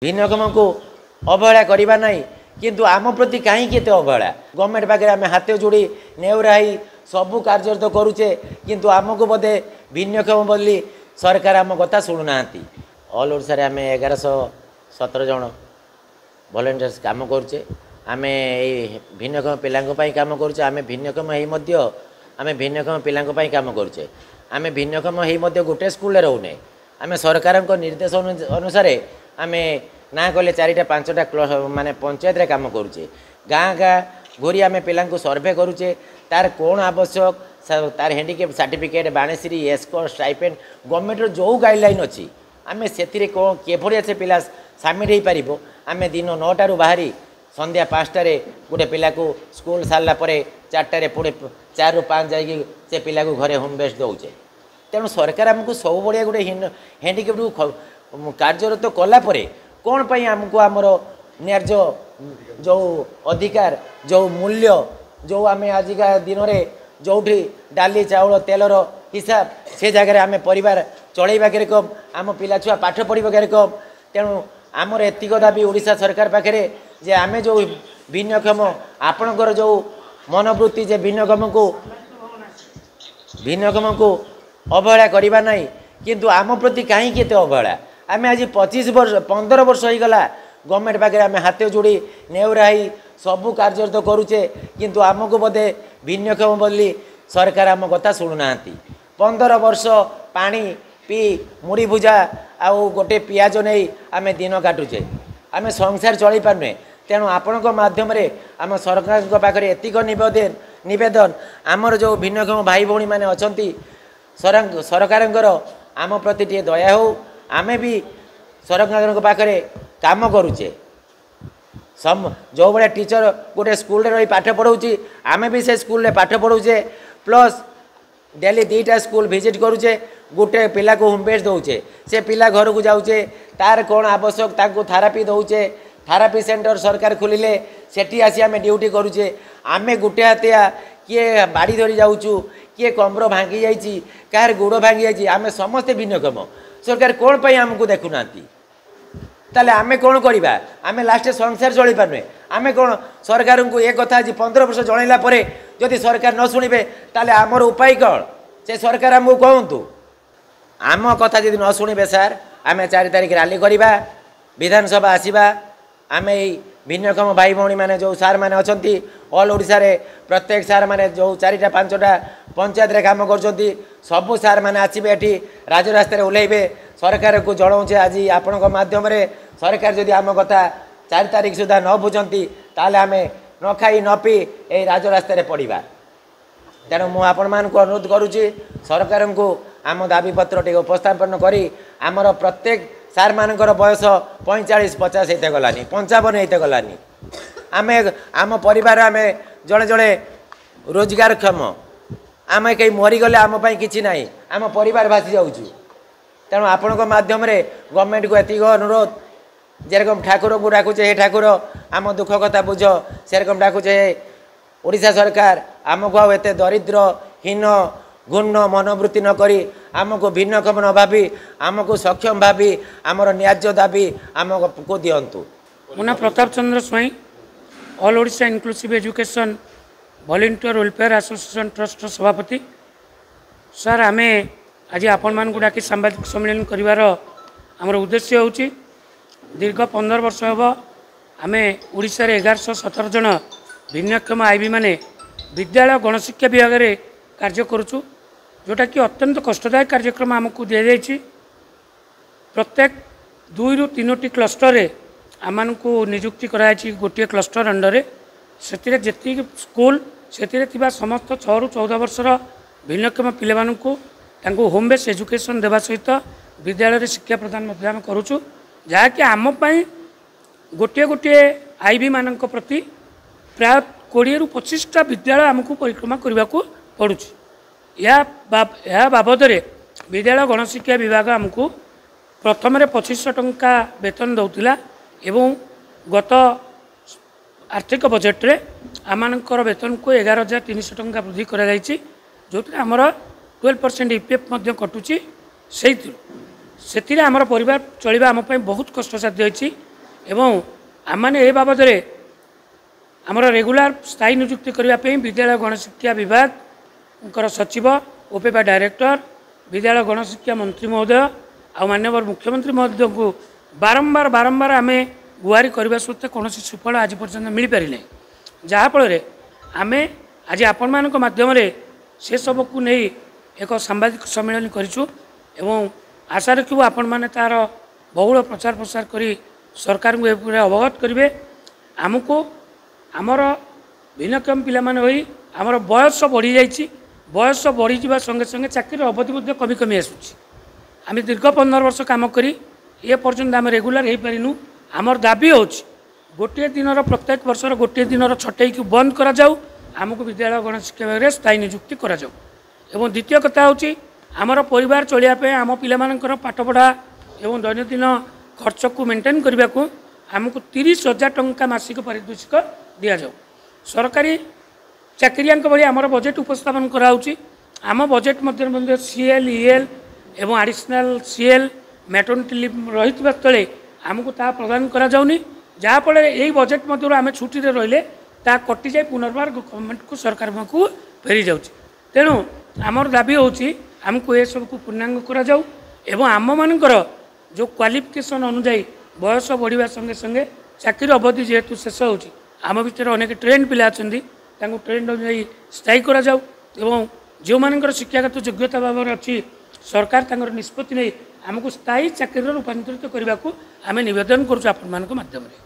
भिन्नक्षम को अवहेला करवा ना किंतु आम प्रति कहीं अवहेला गवर्नमेंट पाखे आम हाथ जोड़ी नेउराई सबू कार्यरत करुचे किंतु आमको बोधे भिन्नक्षम बोली सरकार आम कथा शुणुना ऑल ओडिशा आम 1117 जन वॉलंटियर्स काम करुचे आम भिन्नक्षम पिलांपाई काम करुचे आम भिन्नक्षम आम भिन्नक्षम पिलांपाई काम करुचे आम भिन्नक्षम गोटे स्कूल रोने आम सरकार निर्देश अनुसार आम ना कले 4टा 5टा माने पंचायत रे काम करुचे गाँ गाँ घूरी आम पिला सर्वे करुचे तार कौन आवश्यक तार हैंडिकेप सर्टिफिकेट बाणीश्री एस्को स्टाइपेंड गवर्नमेंट जो गाइडलाइन अच्छी आम से किभली से पिला सामिल हो पार आम दिन 9टार बाहरी संध्या 5टार गोटे पिला को स्कूल सारा 4टार पुणे 4 ରୁ 5 जाकि से पिला को घरे होम बेस दौचे तेणु सरकार आमको सब बड़िया गोटे हैंडिकेप कार्यरत कलापर कौन पाई आमको आमर न्याय्य जो अधिकार जो मूल्य जो आम आजिका दिन में जो डाली चाउल तेलर हिसाब से जगह आम परिवार चलैवा के कम आम पिला छुआ पाठ पढ़ा के कम तेणु आमर एतिक दाबी ओडिशा सरकार पाखे जे आम जो भिन्नक्षम आपणकर जो मनोवृत्ति जे भिन्नक्षम को अवहेला करवा ना किंतु आम प्रति कहीं अवहेला आम आज 15 वर्ष हो गला गवर्नमेंट पाखे आम हाथ जोड़ी नेउराई सबू कार्यरत करुचे किंतु आमको बोधे भिन्नक्षम बोली सरकार आम कथा शुणुना 15 वर्ष पानी पी मुड़ी भुजा आउ गोटे पियाज नहीं आम दिन काटुचे आम संसार चली पारे तेणु आपण माध्यम आम सरकार पाखे एतिक नवेदन आमर जो भिन्नक्षम भाई भौणी मैंने अच्छा सरकार आम प्रति टे दया हो आम भी सरकार पाखे काम करुचे जो भाया टीचर गोटे स्कूल रही पाठ पढ़ाऊँगी आम भी से स्कूल पाठ पढ़ाऊे प्लस डेली 2टा स्कूल विजिट करुचे गोटे पिला को होम बेस दौचे से पिला घर को जाऊे तार कौन आवश्यक ताको थेरापी दौचे थेरापी सेंटर सरकार खोलिले सेठी आसी आम ड्यूटी करुचे आम गोटे हाथिया किए बाड़ी धरी जाऊँ किए कमर भांगी जाइए कार गोड़ भांगी जाइए आम समस्ते भिन्नक्षम सरकार कौन पाई आमको देखुना ताले आमे कौन करवा आमे लास्ट संसार चली पारे आमे कौन सरकार को एक कथा आज 15 वर्ष जनइला परे जदि सरकार न शुणे ताले आमर उपाय कौन से सरकार आमको कहतु आम कथा जदि न शुणे सार आम 4 तारिख रैली करवा विधानसभा आसवा आम भिन्नक्षम भाई भौणी मैंने जो सार मैंने अच्छा ऑल ओडिशा रे प्रत्येक सार मैंने जो 4टा 5टा पंचायत रे काम कर सबू सार मैंने आसबे ये राजरास्तार ओह्लैबे सरकार को जनाऊे आज आपण माध्यम सरकार जदि आम कथा 4 तारिख सुधा न बुझती ताले आम न खाई न पी ये राजरास्तार पड़ा तेणु मुझे आपण मान अनुरोध करुच्ची सरकार को आम दाबीपत्र टे उपस्थापन करी आमर प्रत्येक सार मानकर बयस 45-50 होते गलानी 55 होते गलानी आम आम परिवार आम जड़े जड़े रोजगारक्षम आम कहीं मरीगले आम कि ना आम परिवार भासी जाऊँ तेणु आपण माध्यम गवर्नमेंट को एतिक अनुरोध जेरकम ठाकुर को डाकुचे हे ठाकुर आम दुख कथा बुझ सेरकम डाकुचे ओडिशा सरकार आमको आउ एते दरिद्र हीन घूर्ण मनोवृत्ति न करी आमको भिन्नक्षम न भावी आमको सक्षम भावी आमर न्याय्य दाबी आमको दिंतु Muna Pratap Chandra Swain all Odisha inclusive education volunteer welfare association trust सभापति सर आम आज आपण मान डाक सांबादिक सम्मेलन कर आमर उद्देश्य हूँ दीर्घ 15 वर्ष हम आम ओडिशा 1117 जन भिन्नक्षम आईबी माने विद्यालय गणशिक्षा विभाग में कार्य करुचु जोटा कि अत्यंत कष्टदायक कार्यक्रम आमको दि जाइए प्रत्येक 2 ରୁ 3ଟି क्लस्टर आम को नियुक्ति कराई गोटे क्लस्टर अंडर से जी स्कूल से समस्त 6 ରୁ 14 वर्षर भिन्नक्षम पिला होम बेस एजुकेशन देवा सहित विद्यालय शिक्षा प्रदान करुचु जहाँकि आम गोटे गोटे आईबी मान प्रति प्राय 20 ରୁ 25टा विद्यालय आमको परिक्रमा करने को पड़ुच या बाबद विद्यालय गणशिक्षा विभाग आमको प्रथम 2500 टंका वेतन दौला एवं गत आर्थिक बजेट रे आमर वेतन को 11,300 टंका वृद्धि कर जो आमर 12% ईपीएफ कटुची से आमर परिवार चलवा आम बहुत कष्टसाध्य होती ଏବଂ ଆମମାନେ ଏ ବାବଦରେ ଆମର ରେଗୁଲାର ସ୍ଥାୟୀ ନିଯୁକ୍ତି କରିବା ପାଇଁ ବିଦ୍ୟାଳୟ ଗଣଶିକ୍ଷା ବିଭାଗଙ୍କର ସଚିବ ଓପେପା ଡାଇରେକ୍ଟର ବିଦ୍ୟାଳୟ ଗଣଶିକ୍ଷା ମନ୍ତ୍ରୀ ମହୋଦୟ ଆଉ ମାନ୍ୟବର ମୁଖ୍ୟମନ୍ତ୍ରୀ ମହୋଦୟଙ୍କୁ ବାରମ୍ବାର ଆମେ ଗୁହାରି କରିବା ସତ୍ତ୍ୱେ କୌଣସି ସୁଫଳ ଆଜି ପର୍ଯ୍ୟନ୍ତ ମିଳିପାରି ନାହିଁ। ଯାହାଫଳରେ ଆମେ ଆଜି ଆପଣମାନଙ୍କ ମାଧ୍ୟମରେ ସେସବୁକୁ ନେଇ ଏକ ସାମ୍ବାଦିକ ସମ୍ମିଳନୀ କରିଛୁ ଏବଂ ଆଶା ରଖିବୁ ଆପଣମାନେ ତା'ର ବହୁଳ ପ୍ରଚାର ପ୍ରସାର କରି ସରକାରଙ୍କୁ ଏପରି ଅବଗତ କରିବେ। ଆମକୁ ଆମର ଭିନ୍ନକ୍ଷମ ପିଲାମାନେ ହୋଇ ଆମର ବୟସ ବଢ଼ିଯାଇଛି, ବୟସ ବଢ଼ିଯିବା ସଙ୍ଗେ ସଙ୍ଗେ ଚାକିରିର ଅବଧି ମଧ୍ୟ କମି କମି ଆସୁଛି। ଆମେ ଦୀର୍ଘ 15 ବର୍ଷ କାମ କରି ଏ ପର୍ଯ୍ୟନ୍ତ ଆମେ ରେଗୁଲାର ହେଇପାରିନୁ। ଆମର ଦାବି ହେଉଛି ଗୋଟିଏ ଦିନର ପ୍ରତ୍ୟେକ ବର୍ଷର ଗୋଟିଏ ଦିନର ଛଟେଇକୁ ବନ୍ଦ କରାଯାଉ, ଆମକୁ ବିଦ୍ୟାଳୟ ଗଣଶିକ୍ଷା ବିଭାଗରେ ସ୍ଥାୟୀ ନିଯୁକ୍ତି କରାଯାଉ। ଏବଂ ଦ୍ୱିତୀୟ କଥା ହେଉଛି ଆମର ପରିବାର ଚଳିବା ପାଇଁ ଆମ ପିଲାମାନଙ୍କର ପାଠପଢ଼ା ଏବଂ ଦୈନନ୍ଦିନ ଖର୍ଚ୍ଚକୁ ମେଣ୍ଟେନ୍ କରିବାକୁ ଆମକୁ 30,000 ଟଙ୍କା ମାସିକ ପାରିତୋଷିକ ଦିଆଯାଉ। ସରକାରୀ ଚାକିରିଆଙ୍କ ଭଳି ଆମର ବଜେଟ୍ ଉପସ୍ଥାପନ କରାହେଉଛି। ଆମ ବଜେଟ୍ ମଧ୍ୟରେ ମଧ୍ୟ ସିଏଲ୍ ଇଏଲ୍ ଏବଂ ଆଡ଼ିସନାଲ୍ ସିଏଲ୍ ମ୍ୟାଟର୍ନିଟି ଲିଭ୍ ରହିଥିବା ସ୍ଥଳେ ଆମକୁ ତାହା ପ୍ରଦାନ କରାଯାଉନି। ଯାହାଫଳରେ ଏହି ବଜେଟ୍ ମଧ୍ୟରୁ ଆମେ ଛୁଟିରେ ରହିଲେ ତାହା କଟିଯାଇ ପୁନର୍ବାର ଗଭର୍ଣ୍ଣମେଣ୍ଟକୁ ସରକାରଙ୍କୁ ଫେରିଯାଉଛି। ତେଣୁ ଆମର ଦାବି ହେଉଛି ଆମକୁ ଏସବୁକୁ ପୂର୍ଣ୍ଣାଙ୍ଗ କରାଯାଉ ଏବଂ ଆମମାନଙ୍କର ଯେଉଁ କ୍ୱାଲିଫିକେସନ୍ ଅନୁଯାୟୀ ବୟସ ବଢ଼ିବା ସଙ୍ଗେ ସଙ୍ଗେ ଚାକିରି ଅବଧି ଯେହେତୁ ଶେଷ ହେଉଛି, ଆମ ଭିତରେ ଅନେକ ଟ୍ରେଣ୍ଡ ପିଲା ଅଛନ୍ତି, ତାଙ୍କୁ ଟ୍ରେଣ୍ଡ ଅନୁଯାୟୀ ସ୍ଥାୟୀ କରାଯାଉ ଏବଂ ଯେଉଁମାନଙ୍କର ଶିକ୍ଷାଗତ ଯୋଗ୍ୟତା ଭାବରେ ଅଛି ସରକାର ତାଙ୍କର ନିଷ୍ପତ୍ତି ନେଇ ଆମକୁ ସ୍ଥାୟୀ ଚାକିରିରେ ରୂପାନ୍ତରିତ କରିବାକୁ ଆମେ ନିବେଦନ କରୁଛୁ ଆପଣମାନଙ୍କ ମାଧ୍ୟମରେ।